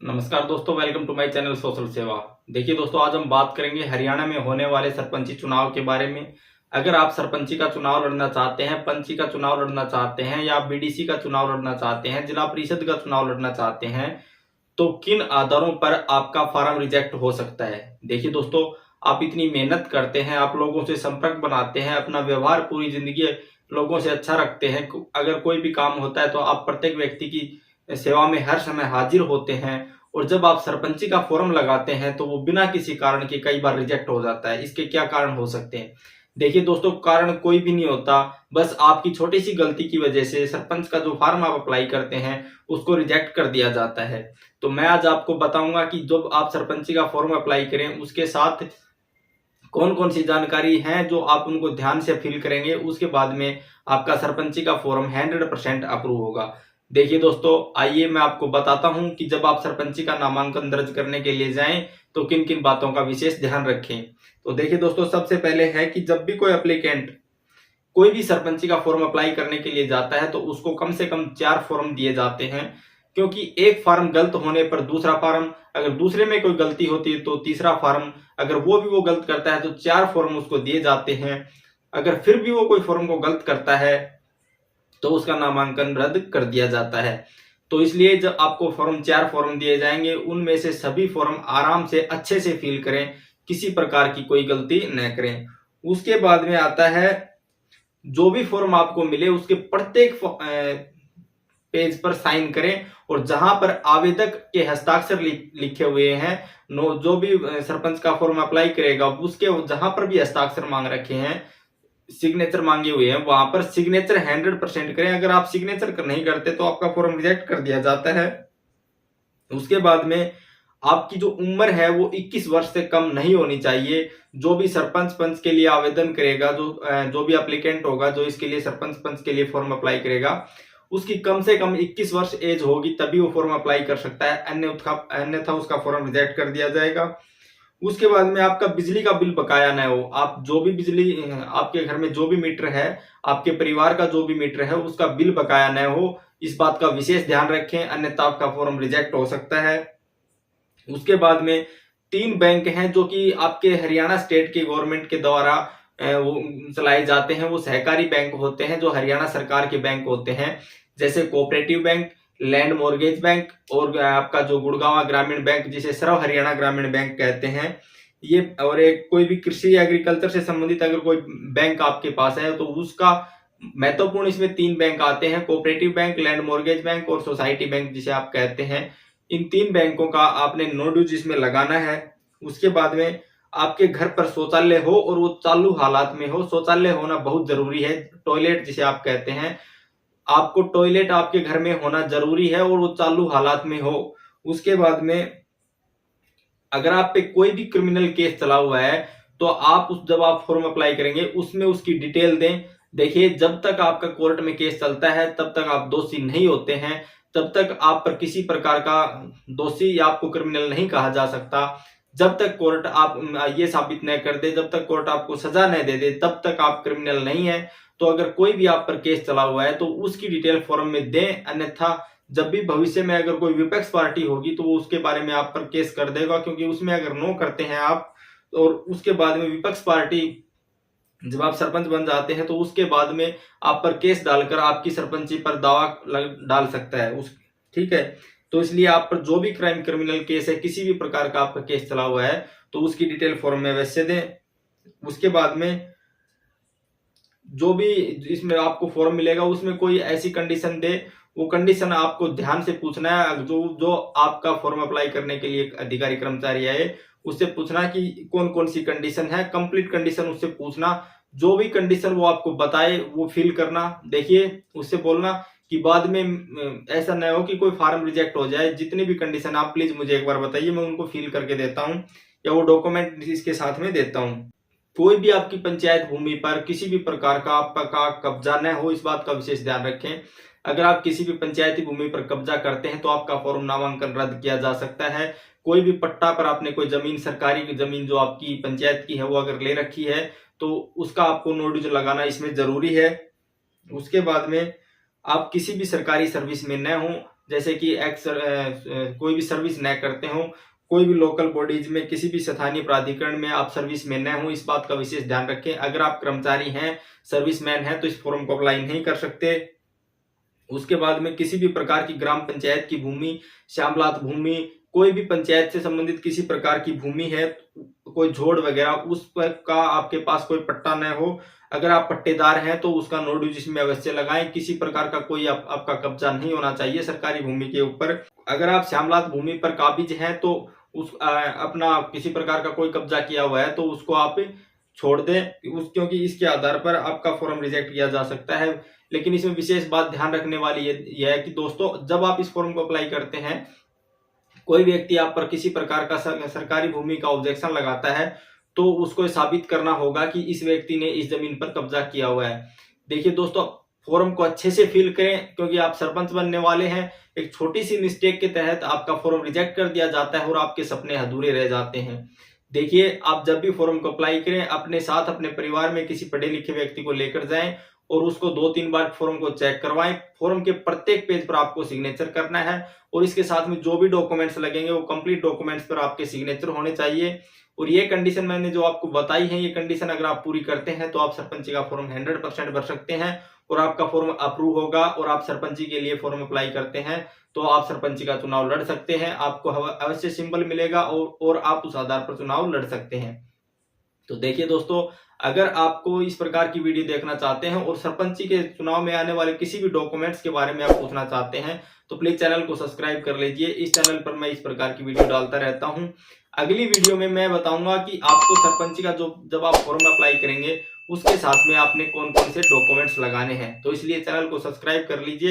नमस्कार दोस्तों, welcome to my channel social Seva. देखिए दोस्तों, आज हम बात करेंगे हरियाणा में होने वाले सरपंची चुनाव के बारे में। अगर आप सरपंची का चुनाव लड़ना चाहते हैं, पंची का चुनाव लड़ना चाहते हैं या बीडीसी का चुनाव लड़ना चाहते हैं, जिला परिषद का चुनाव लड़ना चाहते हैं, तो किन आधारों पर आपका फॉर्म रिजेक्ट हो सकता है। देखिए दोस्तों, आप इतनी मेहनत करते हैं, आप लोगों से संपर्क बनाते हैं, अपना व्यवहार पूरी जिंदगी लोगों से अच्छा रखते हैं। अगर कोई भी काम होता है तो आप प्रत्येक व्यक्ति की सेवा में हर समय हाजिर होते हैं, और जब आप सरपंची का फॉर्म लगाते हैं तो वो बिना किसी कारण के कई बार रिजेक्ट हो जाता है। इसके क्या कारण हो सकते हैं? देखिए दोस्तों, कारण कोई भी नहीं होता, बस आपकी छोटी सी गलती की वजह से सरपंच का जो फॉर्म आप अप्लाई करते हैं उसको रिजेक्ट कर दिया जाता है। तो मैं आज आपको बताऊंगा कि जब आप सरपंची का फॉर्म अप्लाई करें उसके साथ कौन कौन सी जानकारी है जो आप उनको ध्यान से फिल करेंगे, उसके बाद में आपका सरपंची का फॉर्म 100% अप्रूव होगा। देखिए दोस्तों, आइए मैं आपको बताता हूं कि जब आप सरपंची का नामांकन दर्ज करने के लिए जाएं तो किन किन बातों का विशेष ध्यान रखें। तो देखिए दोस्तों, सबसे पहले है कि जब भी कोई एप्लीकेंट कोई भी सरपंची का फॉर्म अप्लाई करने के लिए जाता है तो उसको कम से कम 4 फॉर्म दिए जाते हैं, क्योंकि एक फॉर्म गलत होने पर दूसरा फॉर्म, अगर दूसरे में कोई गलती होती है तो तीसरा फॉर्म, अगर वो गलत करता है तो 4 फॉर्म उसको दिए जाते हैं। अगर फिर भी वो कोई फॉर्म को गलत करता है तो उसका नामांकन रद्द कर दिया जाता है। तो इसलिए जब आपको 4 फॉर्म दिए जाएंगे, उनमें से सभी फॉर्म आराम से अच्छे से फिल करें, किसी प्रकार की कोई गलती न करें। उसके बाद में आता है, जो भी फॉर्म आपको मिले उसके प्रत्येक पेज पर साइन करें, और जहां पर आवेदक के हस्ताक्षर लिखे हुए हैं, जो भी सरपंच का फॉर्म अप्लाई करेगा उसके जहां पर भी हस्ताक्षर मांग रखे हैं, सिग्नेचर मांगे हुए हैं, वहां पर सिग्नेचर 100% करें। अगर आप सिग्नेचर नहीं करते तो आपका फॉर्म रिजेक्ट कर दिया जाता है। उसके बाद में आपकी जो उम्र है वो 21 वर्ष से कम नहीं होनी चाहिए। जो भी सरपंच पंच के लिए आवेदन करेगा, जो भी एप्लीकेंट होगा जो इसके लिए सरपंच पंच के लिए फॉर्म अप्लाई करेगा, उसकी कम से कम 21 वर्ष एज होगी, तभी वो फॉर्म अप्लाई कर सकता है, अन्यथा उसका फॉर्म रिजेक्ट कर दिया जाएगा। उसके बाद में आपका बिजली का बिल बकाया ना हो। आप जो भी बिजली, आपके घर में जो भी मीटर है, आपके परिवार का जो भी मीटर है, उसका बिल बकाया न हो, इस बात का विशेष ध्यान रखें, अन्यथा आपका फॉर्म रिजेक्ट हो सकता है। उसके बाद में 3 बैंक हैं जो कि आपके हरियाणा स्टेट के गवर्नमेंट के द्वारा वो चलाए जाते हैं। वो सहकारी बैंक होते हैं, जो हरियाणा सरकार के बैंक होते हैं, जैसे cooperative bank, land mortgage bank, और आपका जो गुड़गांव ग्रामीण बैंक, जिसे सर्व हरियाणा ग्रामीण बैंक कहते हैं ये। और एक कोई भी कृषि एग्रीकल्चर से संबंधित अगर कोई बैंक आपके पास है तो उसका महत्वपूर्ण इसमें 3 बैंक आते हैं, cooperative bank, land mortgage bank और सोसाइटी बैंक जिसे आप कहते हैं। इन 3 बैंकों का आपने नो ड्यूज इसमें लगाना है। उसके बाद में आपके घर पर शौचालय हो और वो चालू हालात में हो। शौचालय होना बहुत जरूरी है, टॉयलेट जिसे आप कहते हैं, आपको टॉयलेट आपके घर में होना जरूरी है और वो चालू हालात में हो। उसके बाद में अगर आप पे कोई भी क्रिमिनल केस चला हुआ है तो आप जब आप फॉर्म अप्लाई करेंगे उसमें उसकी डिटेल दें। देखिए, जब तक आपका कोर्ट में केस चलता है तब तक आप दोषी नहीं होते हैं, तब तक आप पर किसी प्रकार का दोषी या आपको क्रिमिनल नहीं कहा जा सकता। जब तक कोर्ट आप ये साबित न कर दे, जब तक कोर्ट आपको सजा न दे दे, तब तक आप क्रिमिनल नहीं है। तो अगर कोई भी आप पर केस चला हुआ है तो उसकी डिटेल फॉर्म में दें, अन्यथा जब भी भविष्य में अगर कोई विपक्ष पार्टी होगी तो वो उसके बारे में आप पर केस कर देगा, क्योंकि उसमें अगर नो करते हैं आप और उसके बाद में विपक्ष पार्टी, जब आप सरपंच बन जाते हैं तो उसके बाद में आप पर केस डालकर आपकी सरपंची पर दावा डाल सकता है उस, ठीक है। तो इसलिए आप पर जो भी क्रिमिनल केस है, किसी भी प्रकार का आपका केस चला हुआ है, तो उसकी डिटेल फॉर्म में वैसे दें। उसके बाद में जो भी इसमें आपको फॉर्म मिलेगा उसमें कोई ऐसी कंडीशन दे, वो कंडीशन आपको ध्यान से पूछना है। जो आपका फॉर्म अप्लाई करने के लिए अधिकारी कर्मचारी आए उससे पूछना कि कौन कौन सी कंडीशन है, कंप्लीट कंडीशन उससे पूछना। जो भी कंडीशन वो आपको बताए वो फिल करना। देखिए, उससे बोलना कि बाद में ऐसा न हो कि कोई फॉर्म रिजेक्ट हो जाए। जितनी भी कंडीशन आप प्लीज मुझे एक बार बताइए, मैं उनको फिल करके देता हूँ या वो डॉक्यूमेंट इसके साथ में देता हूँ। कोई भी आपकी पंचायत भूमि पर किसी भी प्रकार का आपका कब्जा न हो, इस बात का विशेष ध्यान रखें। अगर आप किसी भी पंचायती भूमि पर कब्जा करते हैं तो आपका फॉर्म नामांकन रद्द किया जा सकता है। कोई भी पट्टा पर आपने कोई जमीन, सरकारी जमीन जो आपकी पंचायत की है वो अगर ले रखी है तो उसका आपको नोटिस लगाना इसमें जरूरी है। उसके बाद में आप किसी भी सरकारी सर्विस में न हो, जैसे कि कोई भी सर्विस न करते हो, कोई भी लोकल बॉडीज में, किसी भी स्थानीय प्राधिकरण में आप सर्विस में न हो, इस बात का विशेष ध्यान रखें। अगर आप कर्मचारी हैं, सर्विसमैन हैं, तो इस फॉर्म को अप्लाई नहीं कर सकते। उसके बाद में किसी भी प्रकार की ग्राम पंचायत की भूमि, श्यामलात भूमि, कोई भी पंचायत से संबंधित किसी प्रकार की भूमि है, कोई जोड़ वगैरह, उस पर का आपके पास कोई पट्टा न हो। अगर आप पट्टेदार हैं तो उसका नोटिस इसमें अवश्य लगाएं। किसी प्रकार का कोई आपका कब्जा नहीं होना चाहिए सरकारी भूमि के ऊपर। अगर आप श्यामलात भूमि पर काबिज हैं तो अपना किसी प्रकार का कोई कब्जा किया हुआ है तो उसको आप छोड़ दें, क्योंकि इसके आधार पर आपका फॉर्म रिजेक्ट किया जा सकता है। लेकिन इसमें विशेष बात ध्यान रखने वाली यह है कि दोस्तों, जब आप इस फॉर्म को अप्लाई करते हैं, कोई व्यक्ति आप पर किसी प्रकार का सरकारी भूमि का ऑब्जेक्शन लगाता है तो उसको साबित करना होगा कि इस व्यक्ति ने इस जमीन पर कब्जा किया हुआ है। देखिए दोस्तों, फॉर्म को अच्छे से फिल करें, क्योंकि आप सरपंच बनने वाले हैं। एक छोटी सी मिस्टेक के तहत आपका फॉर्म रिजेक्ट कर दिया जाता है और आपके सपने अधूरे रह जाते हैं। देखिए, आप जब भी फॉर्म को अप्लाई करें, अपने साथ अपने परिवार में किसी पढ़े लिखे व्यक्ति को लेकर जाएं और उसको 2-3 बार फॉर्म को चेक करवाएं। फॉर्म के प्रत्येक पेज पर आपको सिग्नेचर करना है और इसके साथ में जो भी डॉक्यूमेंट्स लगेंगे वो कंप्लीट डॉक्यूमेंट्स पर आपके सिग्नेचर होने चाहिए। और ये कंडीशन मैंने जो आपको बताई है, ये कंडीशन अगर आप पूरी करते हैं तो आप सरपंची का फॉर्म 100% भर सकते हैं और आपका फॉर्म अप्रूव होगा और आप सरपंची के लिए फॉर्म अप्लाई करते हैं तो आप सरपंची का चुनाव लड़ सकते हैं। आपको अवश्य सिंबल मिलेगा और आप उस आधार पर चुनाव लड़ सकते हैं। तो देखिए दोस्तों, अगर आपको इस प्रकार की वीडियो देखना चाहते हैं और सरपंची के चुनाव में आने वाले किसी भी डॉक्यूमेंट्स के बारे में आप पूछना चाहते हैं तो प्लीज चैनल को सब्सक्राइब कर लीजिए। इस चैनल पर मैं इस प्रकार की वीडियो डालता रहता हूं। अगली वीडियो में मैं बताऊंगा कि आपको सरपंची का जब आप फॉर्म अप्लाई करेंगे उसके साथ में आपने कौन कौन से डॉक्यूमेंट्स लगाने हैं। तो इसलिए चैनल को सब्सक्राइब कर लीजिए।